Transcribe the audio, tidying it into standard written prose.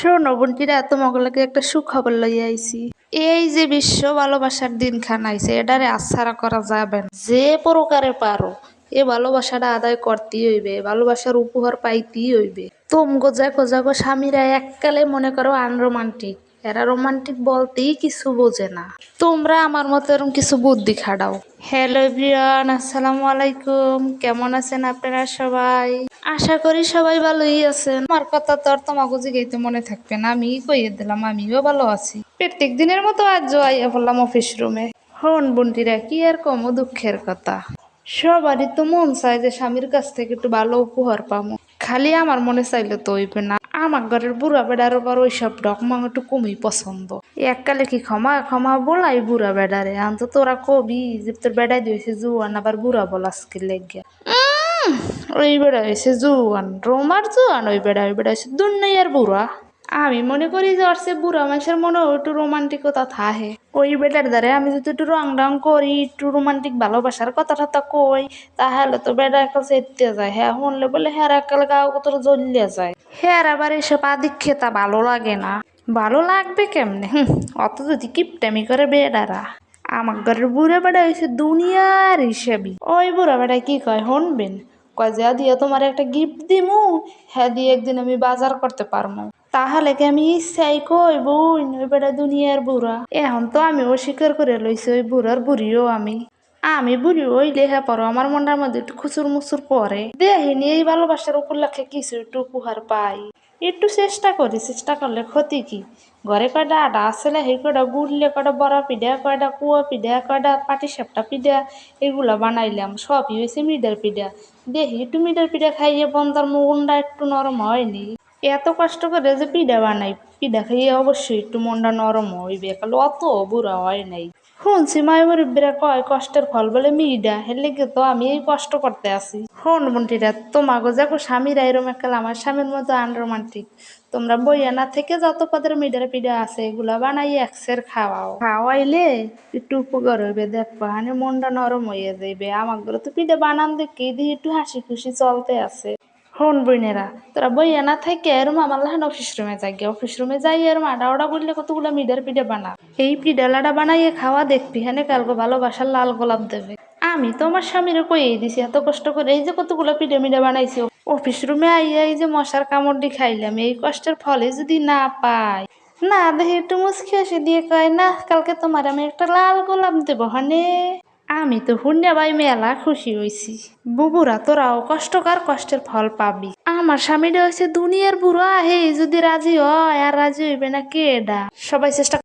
শোনো বোনটিরা, তোমাগুলোকে একটা সুখবর লইয়া আইছি। এই যে বিশ্ব ভালোবাসার দিনখান আইছে, এটারে আচ্ছাড়া করা যাবে না। যে প্রকারে পারো এ ভালোবাসাটা আদায় করতেই হইবে, ভালোবাসার উপহার পাইতেই হইবে। তোমগো যাকো যাকো স্বামীরা এককালে মনে করো আনরোমান্টিক, এরা রোমান্টিক বলতেই কিছু বোঝে না। তোমরা আমার মতো এরকম কিছু বুদ্ধি খাটাও। হ্যালো এভরিওয়ান, আসসালামু আলাইকুম। কেমন আছেন আপনারা সবাই? আশা করি সবাই ভালোই আছেন। আমার কথা তো আর তোমাকে জিগাইতে মনে থাকবে না, আমি কইয়ে দিলাম আমিও ভালো আছি। প্রত্যেক দিনের মতো আজও আইয়া বললাম অফিস রুমে। হন বোনটিরা, কি আর কমো দুঃখের কথা। সবারই তো মন চায় যে স্বামীর কাছ থেকে একটু ভালো উপহার পামো, খালি আমার মনে চাইলে তো হইবে না। আমার ঘরের বুড়া বেড়ার আবার ওইসব ডকমাং একটু কমই পছন্দ। এককালে কি ক্ষমা ক্ষমা বলাই বুড়া বেড়ারে, আন্ত তোরা কবি যে তোর বেড়াই দিয়েছে জুয়ান আবার বুড়া বল আজকে লেগে। ওই বেড়া হয়েছে জুয়ান, রোমার জুয়ান, ওই বেড়া হয়েছে দুনিয়ার বুড়া। আমি মনে করি যে ওর সে বুড়া মানুষের মনে একটু রোমান্টিকতা থাকে। ওই বেটার দ্বারা আমি যদি একটু রং ডং করি, একটু রোমান্টিক ভালোবাসার কথাটা তো কই, তাহলে তো বেটা একটা চেতে যায়। হ্যাঁ শুনলে বলে হ্যাঁ একাল গাও কত জ্বলিয়া যায়। হ্যাঁ আবার এসব আদিক্ষেতা ভালো লাগে না। ভালো লাগবে কেমনে? অত যদি কিপটামি করে বেড়ারা। আমার ঘরের বুড়া বেড়া হয়েছে দুনিয়ার হিসাবি। ওই বুড়া বেড়ায় কি কয় শুনবেন? কয় যা দিয়ে তোমার একটা গিফট দিমু, হ্যাঁ দিয়ে একদিন আমি বাজার করতে পারবো। তাহলে কি আমি ইচ্ছাই কই বোন, ওই বেড়া দুনিয়ার বুড়া। এখন তো আমি অস্বীকার করে লইছি ওই বুড়ার বুড়িও আমি। আমি বুড়ি ওই লেখা পড়ো আমার মনটার মধ্যে একটু খুচুর মুচুর পরে দেখিনি। এই ভালোবাসার উপলক্ষে কিছু একটু উপহার পাই, একটু চেষ্টা করি। চেষ্টা করলে ক্ষতি কি? ঘরে কয়টা আটা আসলে সেই কয়টা গুড়লে, কয়টা বড়া পিঠা, কয়টা কুয়া পিঠা, কয়টা পাটি সাপটা পিঠা, এগুলা বানাইলাম। সবই হয়েছে মিডার পিঠা। দেখি একটু মিডার পিঠা খাইয়ে বন্ধার মনটা একটু নরম হয়নি। এত কষ্ট করে যে পিঠা বানাই, পিঠা খাইয়ে অবশ্যই একটু মনটা নরম হইবে, কালো অত বুড়া হয় নাই। শুনছি মায়ের মুরব্বীরা কয় কষ্টের ফল বলে মিডা, হের লেগে তো আমি এই কষ্ট করতে আছি। হন বোনটিরা, তোমাকে দেখো স্বামীরা এরম একাল আমার স্বামীর মতো আনরোমান্টিক। তোমরা বইয়া না থেকে যত পদের মিডার পিঠা আছে এগুলা বানাই একসের খাওয়াও। খাওয়াইলে একটু উপকার হইবে, দেখবা হানি মনটা নরম হইয়া যাইবে। আমার ঘরে তো পিঠা বানান দেখে দিয়ে একটু হাসি খুশি চলতে আছে। হন বোনেরা, তোরা বইয়া না থাকে এরম আমার লাহান অফিস রুমে যাই, অফিস রুমে যাই এরম আডা ওডা বললে কতগুলো মিডার পিঠা বানা। এই পিঠা লাডা বানাইয়ে খাওয়া দেখবি হানে কালকে ভালোবাসার লাল গোলাপ দেবে। আমি তো আমার স্বামীরে কইয়ে দিছি এত কষ্ট করে এই যে কতগুলো পিঠা মিঠা বানাইছি, অফিস রুমে আইয়া এই যে মশার কামড় দিয়ে খাইলাম, এই কষ্টের ফলে যদি না পাই, না দেখি একটু মুচকি হাসি দিয়ে কয় না কালকে তোমার আমি একটা লাল গোলাপ দেবো হানে। আমি তো হুন্যা ভাই মেলা খুশি হইছি। বুবুরা তোরাও কষ্টকর, কষ্টের ফল পাবি। আমার স্বামীটা হয়েছে দুনিয়ার বুড়া, হে যদি রাজি হয় আর রাজি হইবে না কেডা। সবাই চেষ্টা